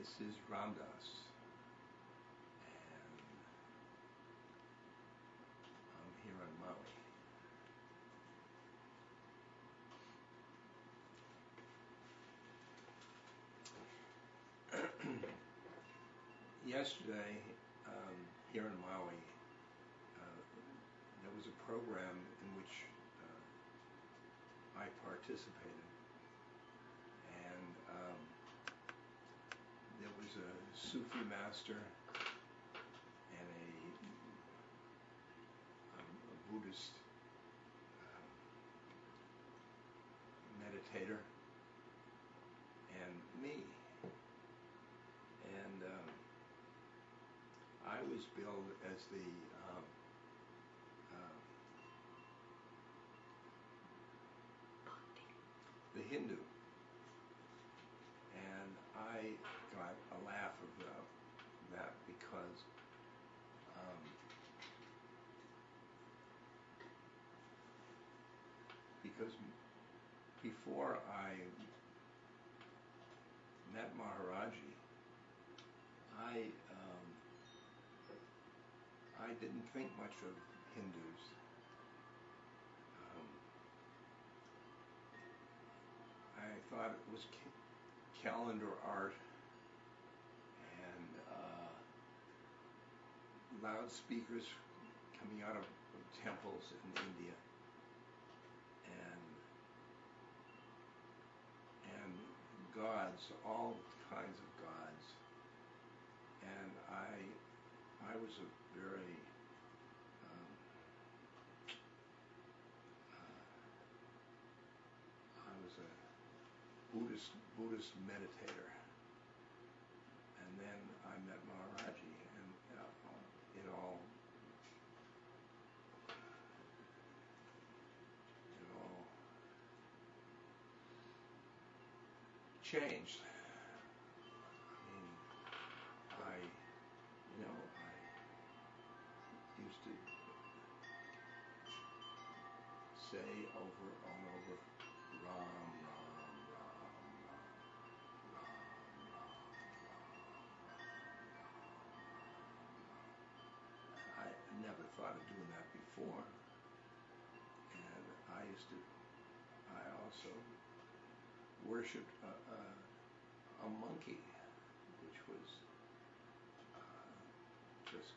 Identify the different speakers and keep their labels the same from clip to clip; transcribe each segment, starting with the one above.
Speaker 1: This is Ramdas, and I'm here on Maui. Yesterday, here in Maui, there was a program in which I participated, and there was a Sufi master and a Buddhist meditator and me, and I was billed as the Hindu, and I got a laugh of that because before I met Maharaj-ji, I didn't think much of Hindus. I thought it was calendar art and loudspeakers coming out of temples in India, and gods, all kinds of gods, and I was a very I was a Buddhist meditator, and then I met Maharaj-ji, and it all changed. I mean, I used to say over and over, Ram, Ram, Ram, Ram, Ram, Ram, Ram. I never thought of doing that before, and I also worshipped a monkey, which was just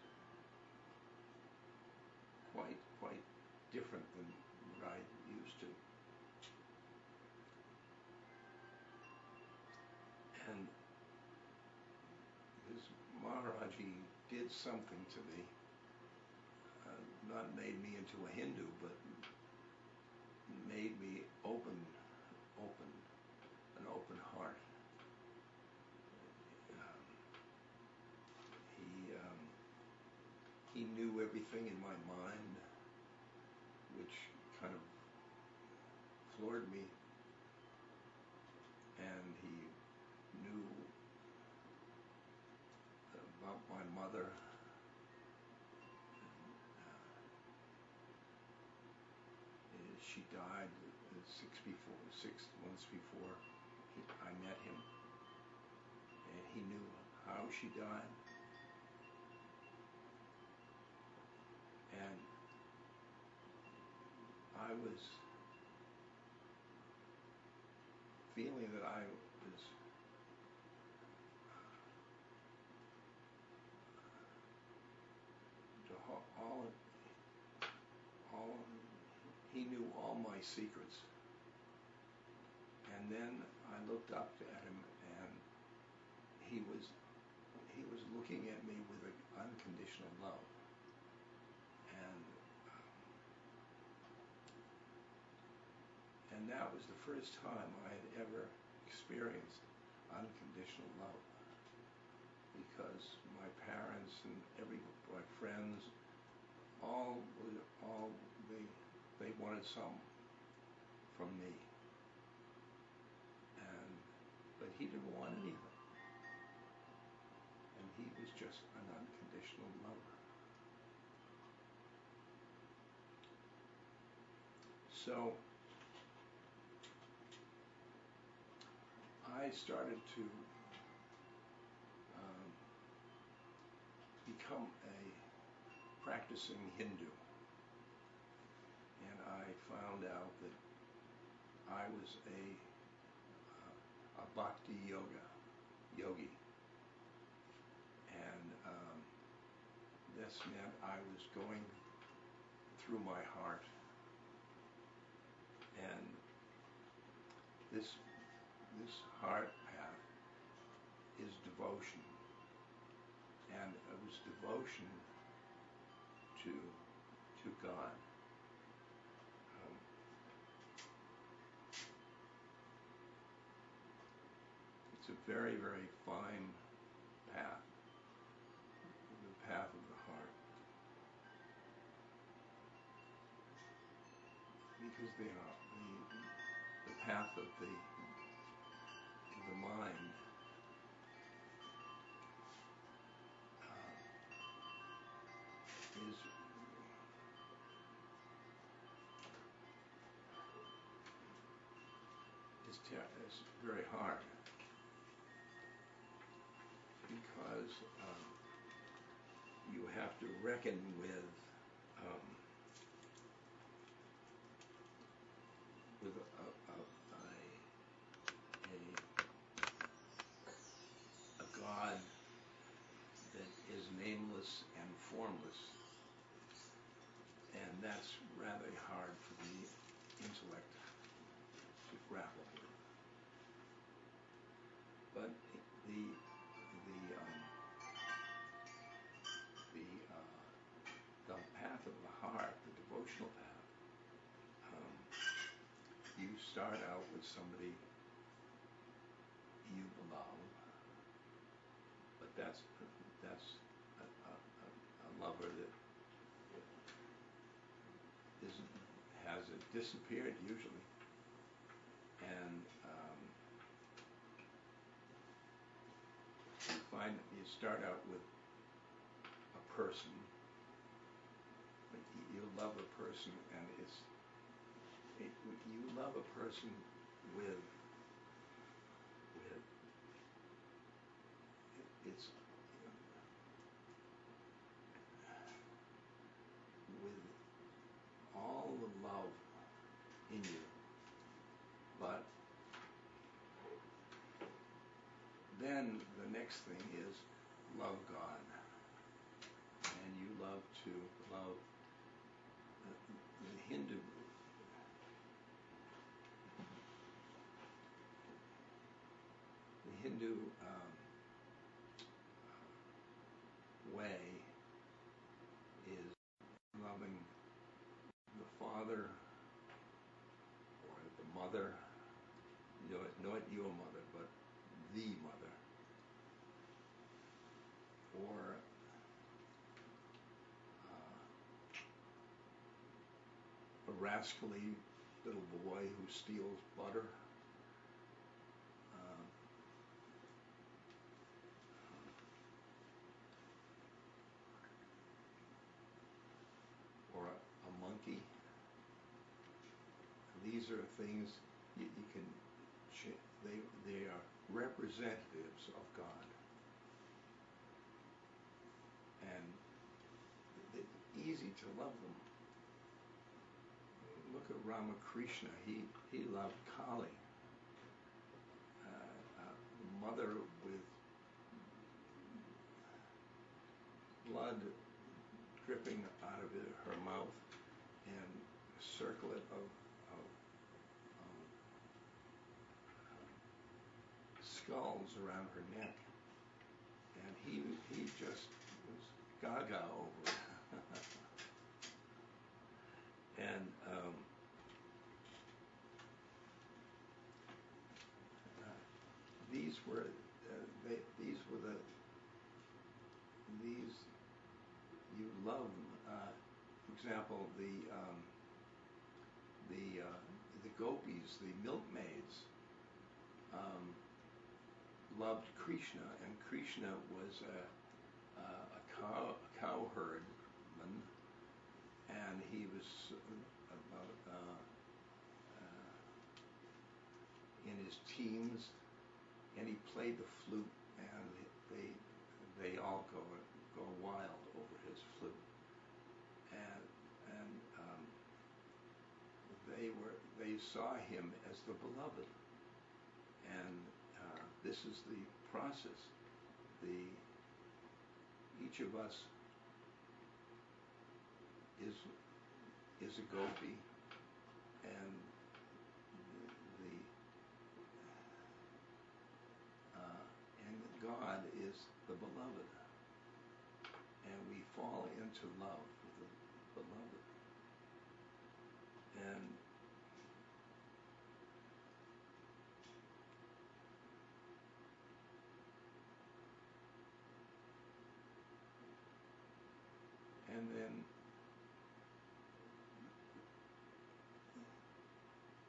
Speaker 1: quite different than what I used to. And this Maharaj-ji did something to me, not made me into a Hindu, but made me an open heart. He knew everything in my mind, which kind of floored me, and he knew about my mother. She died 6 months before I met him, and he knew how she died, and I was feeling that I was he knew all my secrets. And then I looked up at him, and he was looking at me with an unconditional love, and that was the first time I had ever experienced unconditional love, because my parents and my friends, they wanted some from me, but he didn't want anything, and he was just an unconditional lover. So I started to become a practicing Hindu, and I found out that I was a Bhakti yogi, and this meant I was going through my heart, and this heart path is devotion, and it was devotion to God. It's a very, very fine path, the path of the heart, because the path of the mind is very hard, because you have to reckon with a God that is nameless and formless, and that's rather hard for the intellect to grapple with. But the path of the heart, the devotional path, you start out with somebody you love, but that's a lover that hasn't disappeared usually, and you start out with a person, but you love a person, and you love a person with all the love in you, but then the next thing is love God, and you love to love the Hindu way is loving the father or the mother, not your mother, but the mother, or a rascally little boy who steals butter, or a monkey. These are things you can. They are representatives of God, and it's easy to love them. Look at Ramakrishna. He loved Kali, a mother with blood dripping out of her mouth and a circlet of skulls around her neck, and he just was gaga over it. And these you love them. For example, the gopis, the milkmaids, loved Krishna, and Krishna was a cow herdman, and he was about in his teens, and he played the flute, and they all go go wild over his flute, and they saw him as the beloved, and this is the process. Each of us is a gopi, and God is the beloved, and we fall into love with the beloved, and then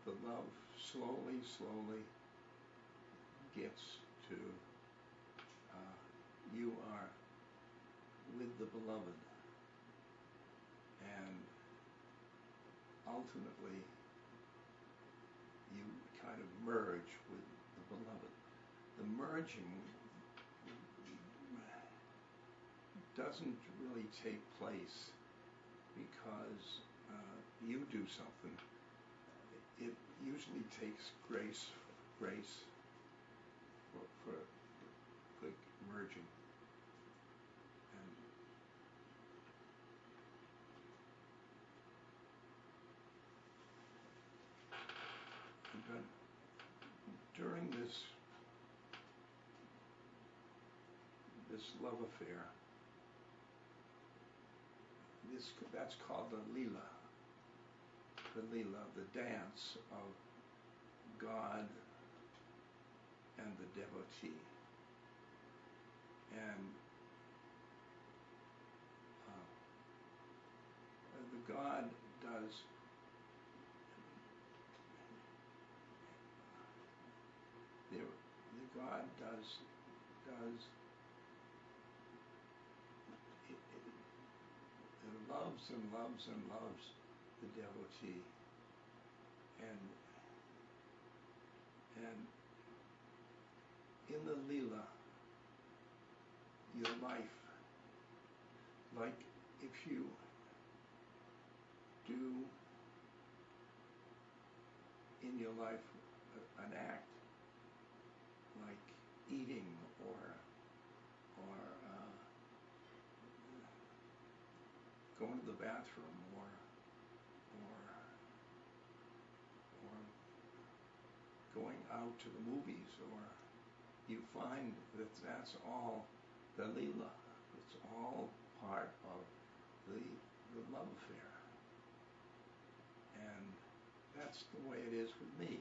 Speaker 1: the love slowly gets to you are with the beloved, and ultimately you kind of merge with the beloved. The merging doesn't really take place because you do something. It usually takes grace for quick merging. But during this love affair, that's called the lila, the dance of God and the devotee. And the God does loves the devotee, and in the lila, your life, like if you do in your life an act like eating or going to the bathroom or going out to the movies, or you find that that's all the lila. It's all part of the love affair. And that's the way it is with me,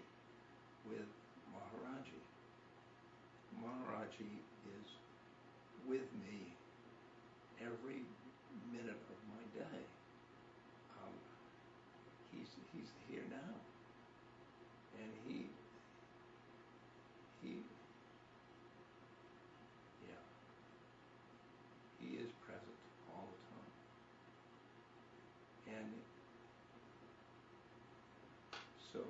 Speaker 1: with Maharaj-ji. Maharaj-ji is with me every minute of my day. He's here now, and he is present all the time. And so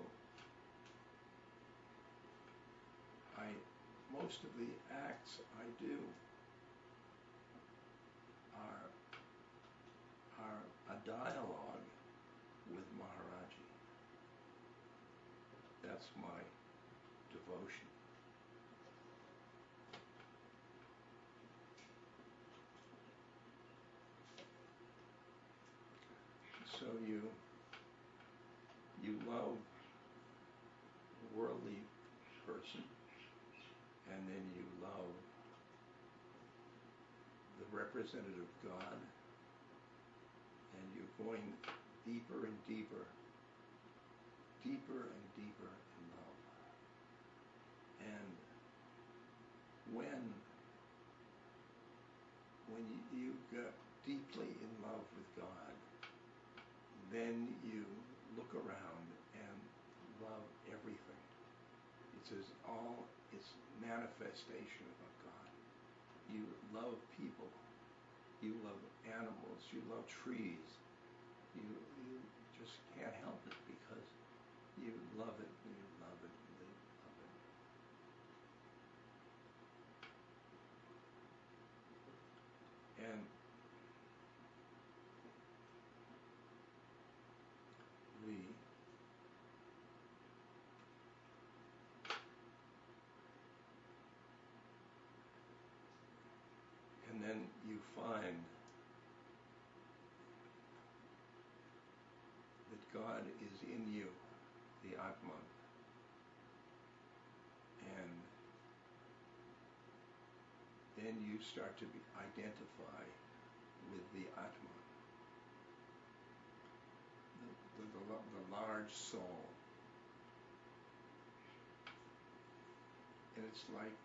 Speaker 1: most of the acts I do are a dialogue with Maharaj-ji. That's my devotion. So you love a worldly person, and then you love the representative God, and you're going deeper and deeper in love. And when you get deeply in love with God, then you look around and love everything. It's manifestation of God. You love people. You love animals. You love trees. You just can't help it because you love it and you love it and you love it. And find that God is in you, the Atman, and then you start to identify with the Atman, the large soul. And it's like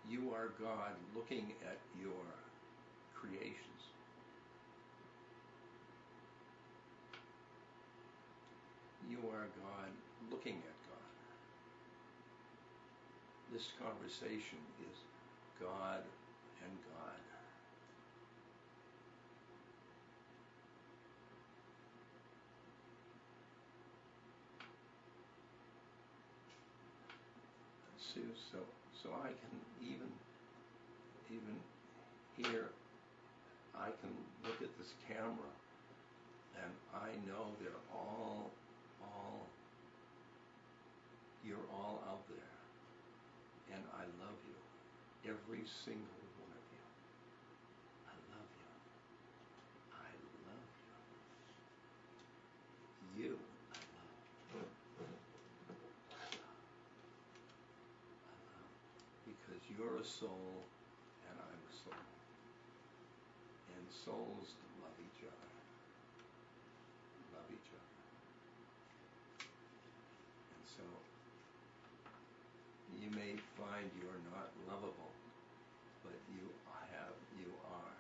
Speaker 1: you are God looking at your creations. You are God looking at God. This conversation is God and God. So I can even here, I can look at this camera and I know they're all you're all out there, and I love you, every single one of you. I love you. I love you. You, I love. I love. Because you're a soul and I'm a soul. And souls love each other. Love each other. And so you may find you're not lovable, but you are. You are.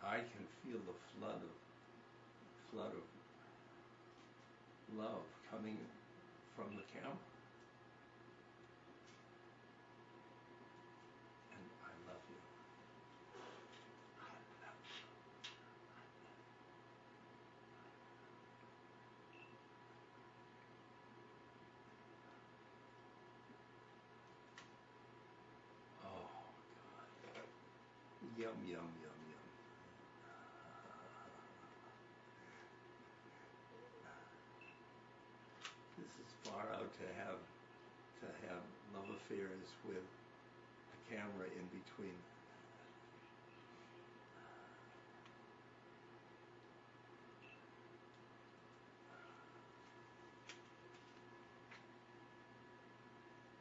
Speaker 1: I can feel the flood of love coming from the camera. And I love you. I love you. Oh, God. Yum, yum, yum, yum. This is far out to have love affairs with a camera in between.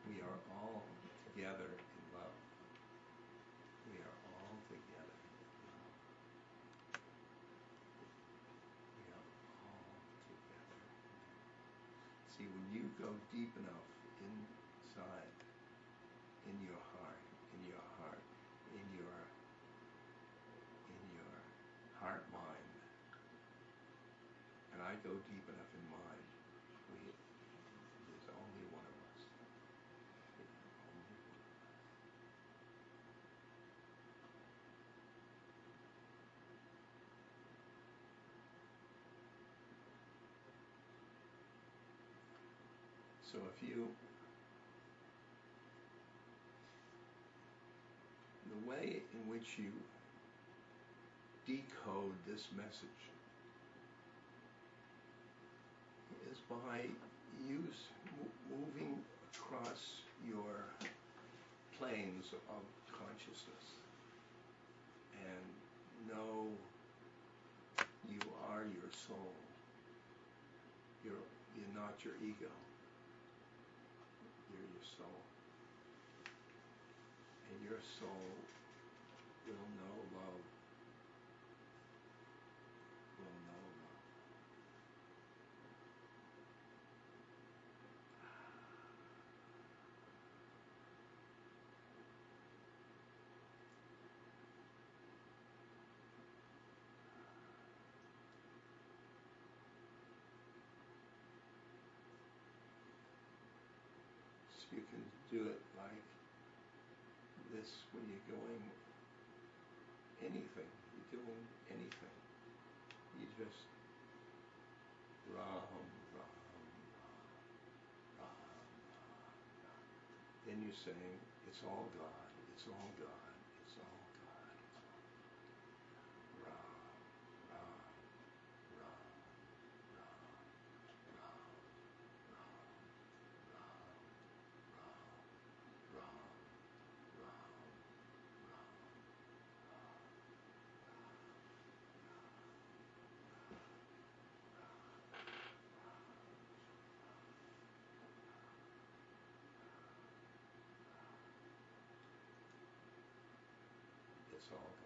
Speaker 1: We are all together in love. We are all together in love. We are all together. See, when you go deep enough inside, in your heart, in your heart mind, and I go deep enough in mine, there's only one of us. There's only one of us. So the way in which you decode this message is by moving across your planes of consciousness and know you are your soul. You're not your ego. You're your soul. And your soul will know love. Will know love. So you can do it like this when you're doing anything. You're doing anything. You just Ram, Ram. then you're saying, it's all God, it's all God, it's all God, it's all Ram, Ram, Ram, Ram, Ram, Ram, Ram, Ram, Ram, Ram, Ram, it's all God.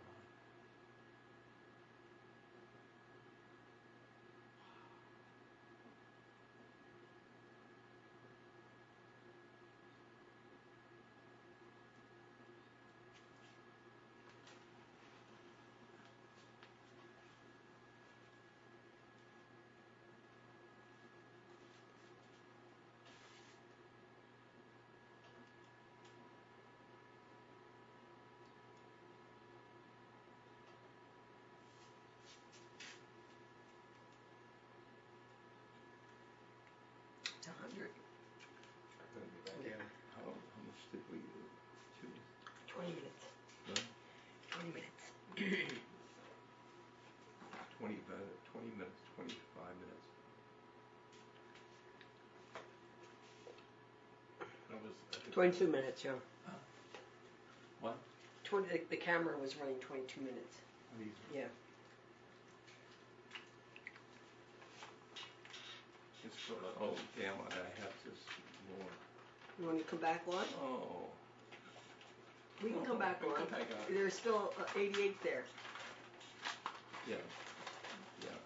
Speaker 2: It's 100.
Speaker 1: Again, how much did we do?
Speaker 2: 20 minutes.
Speaker 1: Huh?
Speaker 2: 20 minutes.
Speaker 1: 20 minutes, 25 minutes. That was, I think,
Speaker 2: 22 minutes, yeah.
Speaker 1: what?
Speaker 2: 20. The camera was running 22 minutes. Yeah.
Speaker 1: It's for, oh, damn it, I have to more.
Speaker 2: You want to come back on?
Speaker 1: Oh.
Speaker 2: We can come back on.
Speaker 1: Come back on.
Speaker 2: There's still 88 there.
Speaker 1: Yeah. Yeah.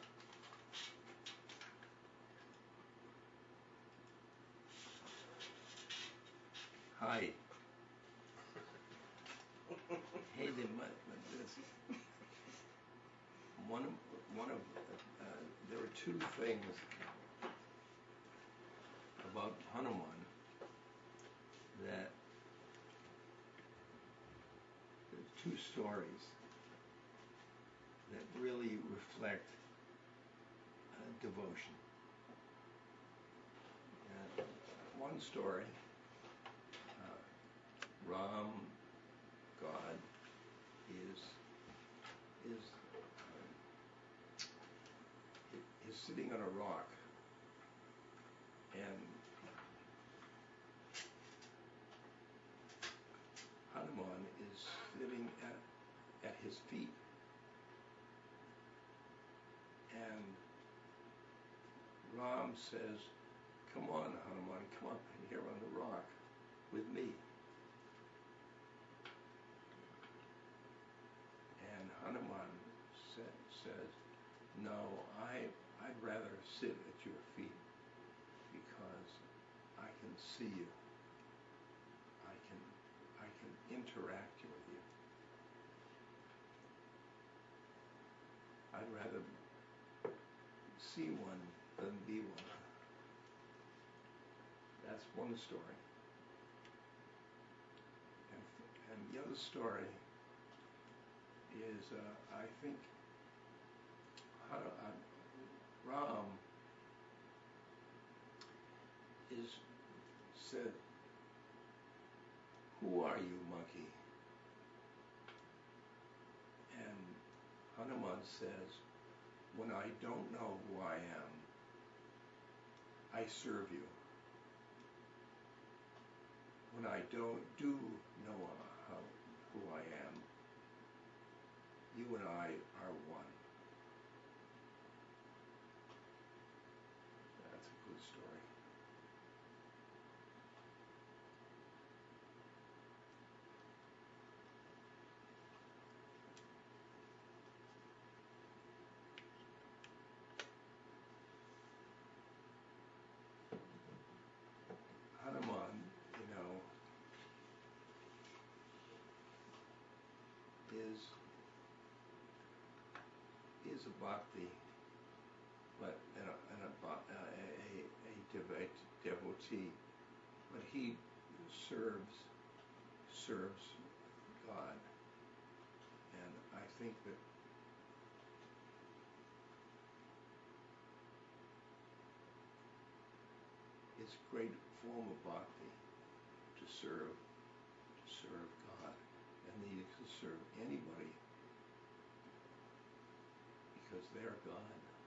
Speaker 1: Hi. Hey, there are two things about Hanuman that, two stories that really reflect devotion. One story, Ram, God, is sitting on a rock, and Hanuman is sitting at his feet, and Ram says, "Come on, Hanuman, come up here on the rock with me." And Hanuman says, "No, I'd rather sit at your feet because I can see you. I can interact with you. I'd rather see one than be one." That's one story. And the other story is, I think, Ram said, "Who are you, monkey?" And Hanuman says, "When I don't know who I am, I serve you. When I do know who I am, you and I are one." That's a good story. Hanuman, is a bhakti, but a devotee, but he serves God, and I think that it's a great form of bhakti to serve God, and needing to serve anybody because they are God.